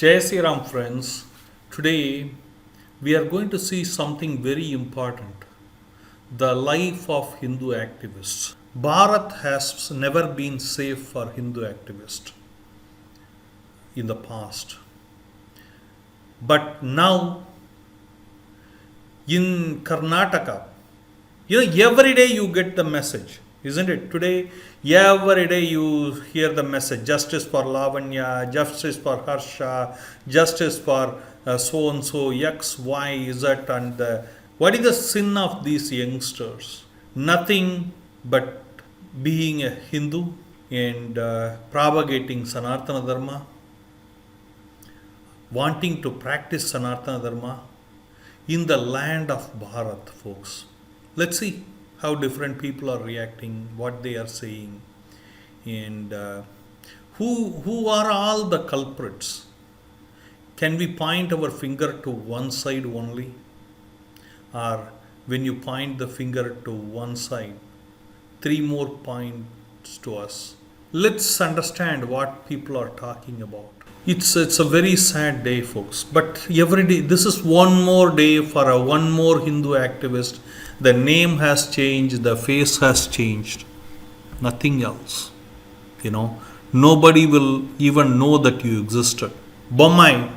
Jai Sri Ram friends, today we are going to see something very important, the life of Hindu activists. Bharat has never been safe for Hindu activists in the past. But now in Karnataka, every day you get the message, isn't it? Today, every day you hear the message: justice for Lavanya, justice for Harsha, justice for so and so, X, Y, Z, and what is the sin of these youngsters? Nothing but being a Hindu and propagating Sanatana Dharma, wanting to practice Sanatana Dharma in the land of Bharat, folks. Let's see how different people are reacting, what they are saying, and who are all the culprits. Can we point our finger to one side only? Or when you point the finger to one side, three more points to us? Let's understand what people are talking about. It's a very sad day, folks. But every day, this is one more day for one more Hindu activist. The name has changed, the face has changed. Nothing else. Nobody will even know that you existed. Bommai,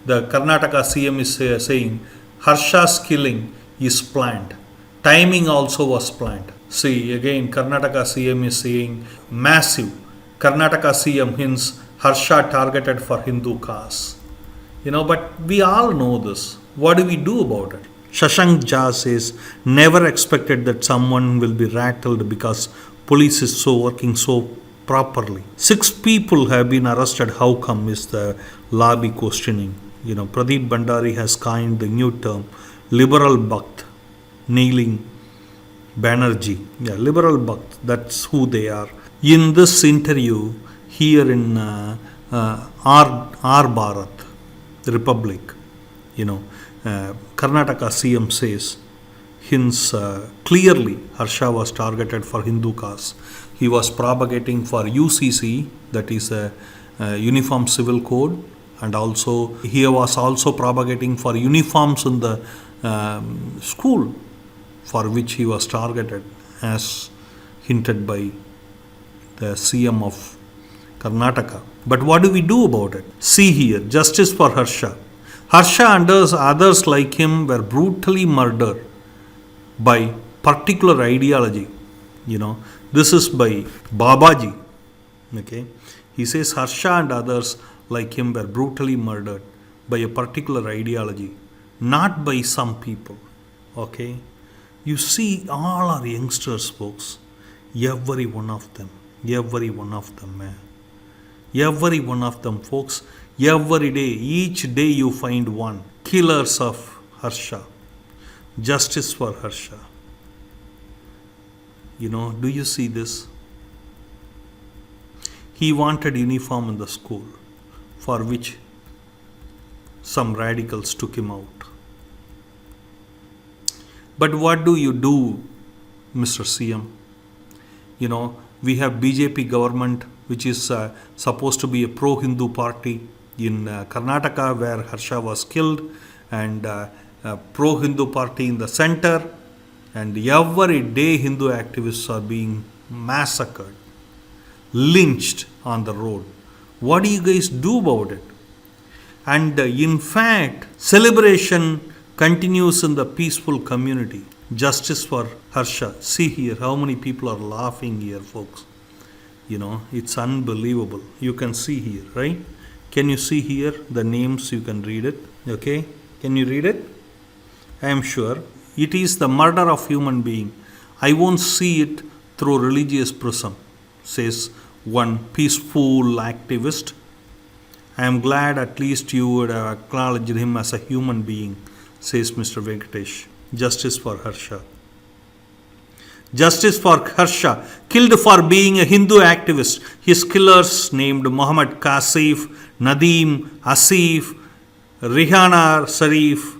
the Karnataka CM is saying, Harsha's killing is planned. Timing also was planned. See, again, Karnataka CM is saying, massive. Karnataka CM hints, Harsha targeted for Hindu cause. But we all know this. What do we do about it? Shashank Jha says, never expected that someone will be rattled because police is working so properly. 6 people have been arrested. How come is the lobby questioning? Pradeep Bhandari has coined the new term, liberal Bhakt, kneeling Banerjee. Liberal Bhakt, that's who they are. In this interview, here in our Bharat Republic, Karnataka CM says, hints clearly Harsha was targeted for Hindu cause. He was propagating for UCC, that is a Uniform Civil Code, and also he was also propagating for uniforms in the school, for which he was targeted, as hinted by the CM of Karnataka. But what do we do about it? See here, justice for Harsha. Harsha and others like him were brutally murdered by particular ideology. This is by Babaji. Okay, he says Harsha and others like him were brutally murdered by a particular ideology, not by some people. Okay, you see, all our youngsters, folks, every one of them, man. Every one of them, folks, every day, each day you find one. Killers of Harsha. Justice for Harsha. Do you see this? He wanted uniform in the school, for which some radicals took him out. But what do you do, Mr. CM? We have BJP government, which is supposed to be a pro-Hindu party in Karnataka, where Harsha was killed, and a pro-Hindu party in the center, and every day Hindu activists are being massacred, lynched on the road. What do you guys do about it? And in fact, celebration continues in the peaceful community. Justice for Harsha. See here, how many people are laughing here, folks. It's unbelievable. You can see here, right? Can you see here the names? You can read it. Okay? Can you read it? I am sure. It is the murder of human being. I won't see it through religious prism, says one peaceful activist. I am glad at least you would have acknowledged him as a human being, says Mr. Venkatesh. Justice for Harsha. Justice for Harsha, killed for being a Hindu activist. His killers, named Muhammad Kasif, Nadeem, Asif, Rihana Sharif,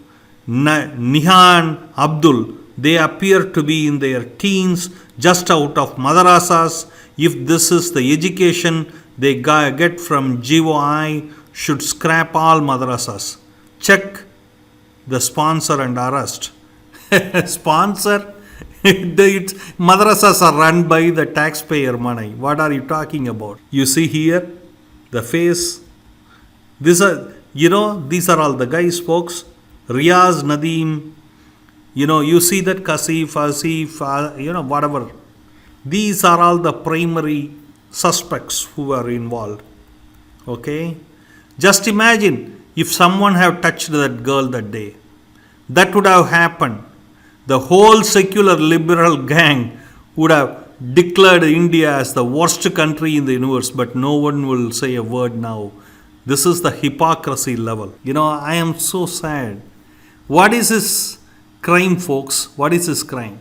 Nihan Abdul, they appear to be in their teens, just out of madrasas. If this is the education they get from GOI, should scrap all madrasas. Check the sponsor and arrest. Sponsor? Madrasas are run by the taxpayer money. What are you talking about? You see here the face. These are all the guys, folks. Riaz, Nadeem. You see that Kasif, Asif, whatever. These are all the primary suspects who are involved. Okay? Just imagine if someone have touched that girl that day. That would have happened. The whole secular liberal gang would have declared India as the worst country in the universe, but no one will say a word now. This is the hypocrisy level. I am so sad. What is his crime, folks? What is his crime?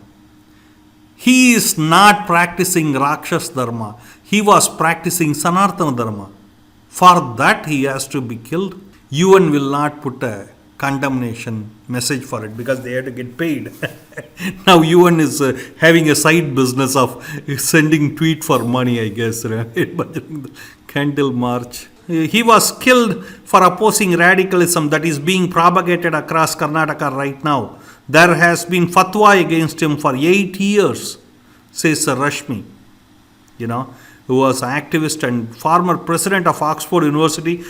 He is not practicing Rakshas Dharma. He was practicing Sanatana Dharma. For that, he has to be killed. UN will not put a condemnation message for it because they had to get paid. Now UN is having a side business of sending tweet for money, I guess. Candle March. He was killed for opposing radicalism that is being propagated across Karnataka right now. There has been fatwa against him for 8 years, says Rashmi, who was an activist and former president of Oxford University.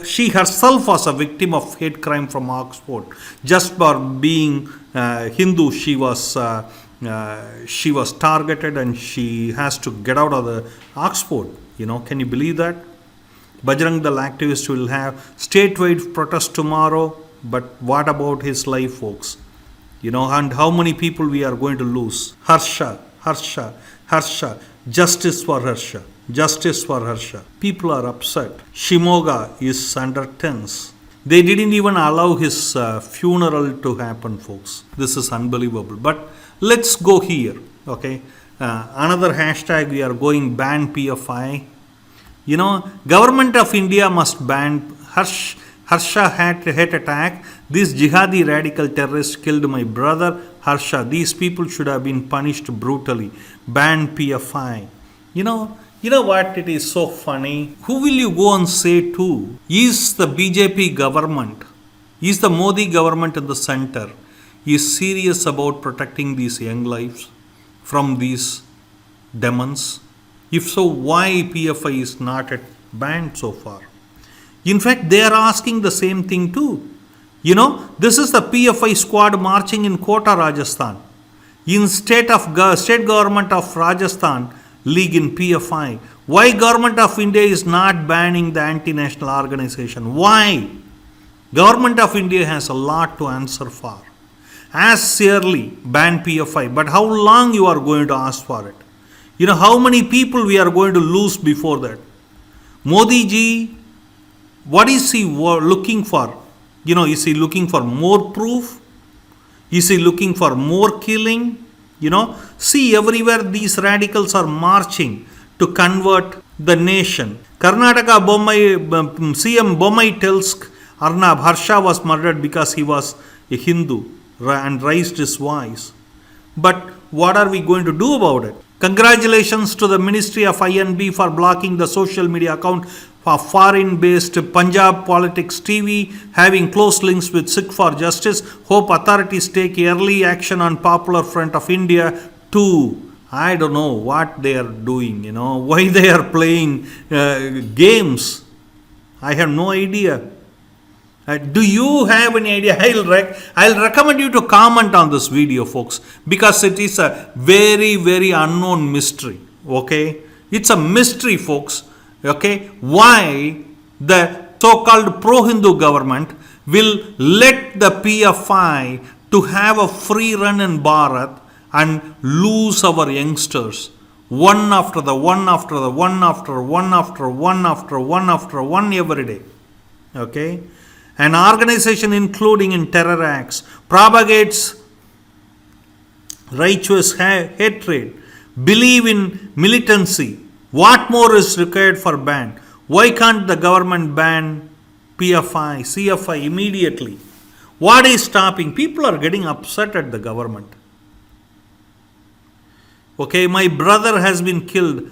She herself was a victim of hate crime from Oxford. Just for being Hindu, she was targeted and she has to get out of the Oxford. Can you believe that? Bajrang Dal Activist will have statewide protest tomorrow, but what about his life, folks? And how many people we are going to lose? Harsha. Justice for Harsha. Justice for Harsha. People are upset. Shimoga is under tense. They didn't even allow his funeral to happen, folks. This is unbelievable. But let's go here. Okay. Another hashtag we are going ban PFI. Government of India must ban Harsha hate attack. This jihadi radical terrorist killed my brother Harsha. These people should have been punished brutally. Ban PFI. You know what? It is so funny. Who will you go and say to? Is the BJP government, is the Modi government in the center, is serious about protecting these young lives from these demons? If so, why PFI is not banned so far? In fact, they are asking the same thing too. This is the PFI squad marching in Kota, Rajasthan. In state government of Rajasthan, league in PFI. Why government of India is not banning the anti-national organization? Why? Government of India has a lot to answer for. As surely ban PFI, but how long you are going to ask for it? How many people we are going to lose before that? Modi ji, what is he looking for? Is he looking for more proof? Is he looking for more killing? See, everywhere these radicals are marching to convert the nation. Karnataka CM Bommai tells Arnab Harsha was murdered because he was a Hindu and raised his voice. But what are we going to do about it? Congratulations to the Ministry of INB for blocking the social media account for foreign-based Punjab Politics TV having close links with Sikh for Justice. Hope authorities take early action on Popular Front of India too. I don't know what they are doing, why they are playing games. I have no idea. Do you have any idea? I'll recommend you to comment on this video, folks, because it is a very, very unknown mystery. Okay, it's a mystery, folks. Okay, why the so-called pro-Hindu government will let the PFI to have a free run in Bharat and lose our youngsters one after the one after the one after one after one after one after one every day. Okay. An organization including in terror acts propagates righteous hatred, believe in militancy. What more is required for ban? Why can't the government ban PFI, CFI immediately? What is stopping? People are getting upset at the government. Okay, my brother has been killed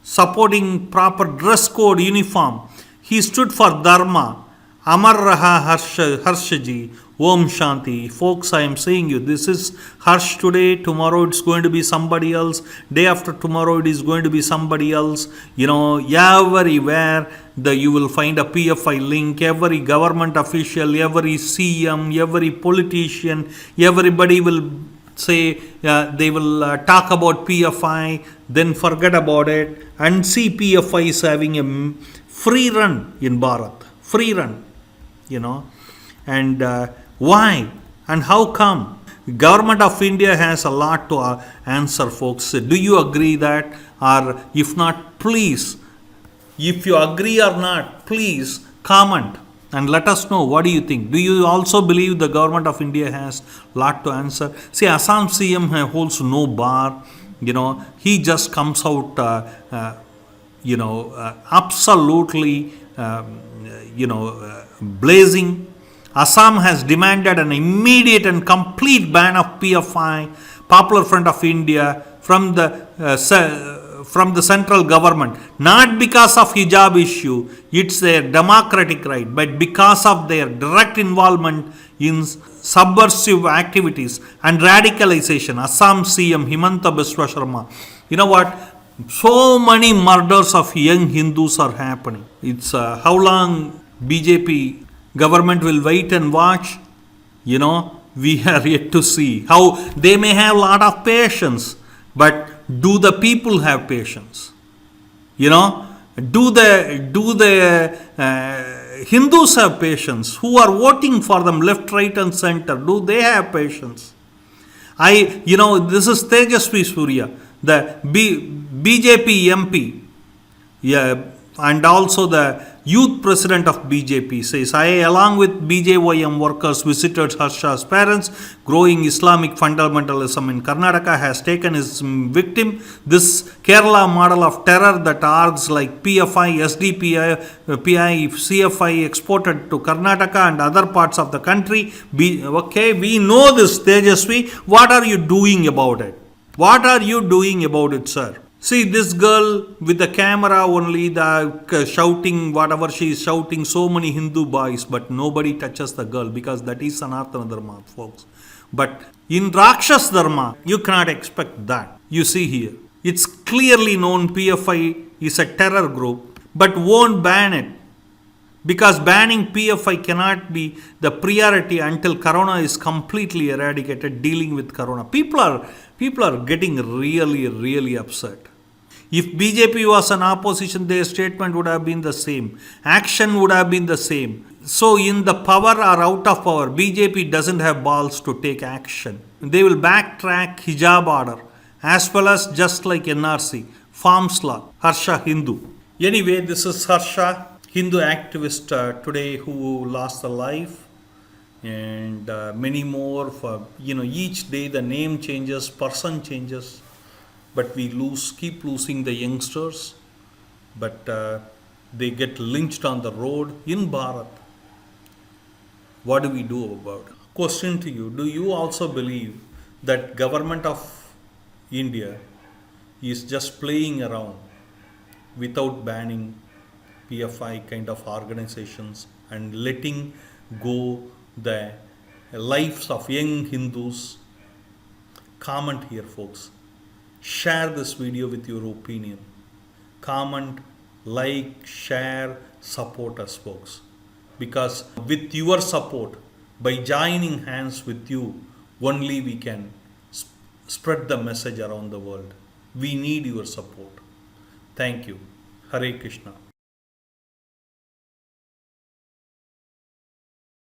supporting proper dress code uniform. He stood for Dharma. Amar Raha Harshaji. Om Shanti. Folks, I am saying you, this is Harsh today. Tomorrow it's going to be somebody else. Day after tomorrow it is going to be somebody else. Everywhere you will find a PFI link. Every government official, every CM, every politician, everybody will say they will talk about PFI, then forget about it and see PFI is having a free run in Bharat. Free run, and why and how come? Government of India has a lot to answer, folks. Do you agree that? Or if not, please, if you agree or not, please comment and let us know what do you think. Do you also believe the government of India has a lot to answer? See, Assam CM holds no bar. He just comes out, absolutely, blazing. Assam has demanded an immediate and complete ban of PFI, Popular Front of India, from the central government, not because of hijab issue, it's their democratic right, but because of their direct involvement in subversive activities and radicalization. Assam CM Himanta Biswa Sharma. You know what? So many murders of young Hindus are happening. It's how long BJP government will wait and watch? We are yet to see. How they may have a lot of patience, but do the people have patience? Do the Hindus have patience who are voting for them left, right and center? Do they have patience? This is Tejasvi Surya, the BJP MP, and also the youth president of BJP, says, I, along with BJYM workers, visited Harsha's parents. Growing Islamic fundamentalism in Karnataka has taken its victim. This Kerala model of terror that orgs like PFI SDPI CFI exported to Karnataka and other parts of the country. We know this, Tejasvi. What are you doing about it? What are you doing about it, sir? See, this girl with the camera only, shouting whatever she is shouting, so many Hindu boys, but nobody touches the girl because that is Sanatana Dharma, folks. But in Rakshas Dharma, you cannot expect that. You see here, it's clearly known PFI is a terror group, but won't ban it. Because banning PFI cannot be the priority until Corona is completely eradicated, dealing with Corona. People are getting really, really upset. If BJP was an opposition, their statement would have been the same. Action would have been the same. So in the power or out of power, BJP doesn't have balls to take action. They will backtrack hijab order as well as just like NRC, farms law, Harsha Hindu. Anyway, this is Harsha, Hindu activist today who lost their life, and many more. For each day the name changes, person changes, but we keep losing the youngsters. But they get lynched on the road in Bharat. What do we do about it? Question to you: do you also believe that government of India is just playing around without banning PFI kind of organizations and letting go the lives of young Hindus? Comment here, folks. Share this video with your opinion. Comment, like, share, support us, folks. Because with your support, by joining hands with you, only we can spread the message around the world. We need your support. Thank you. Hare Krishna.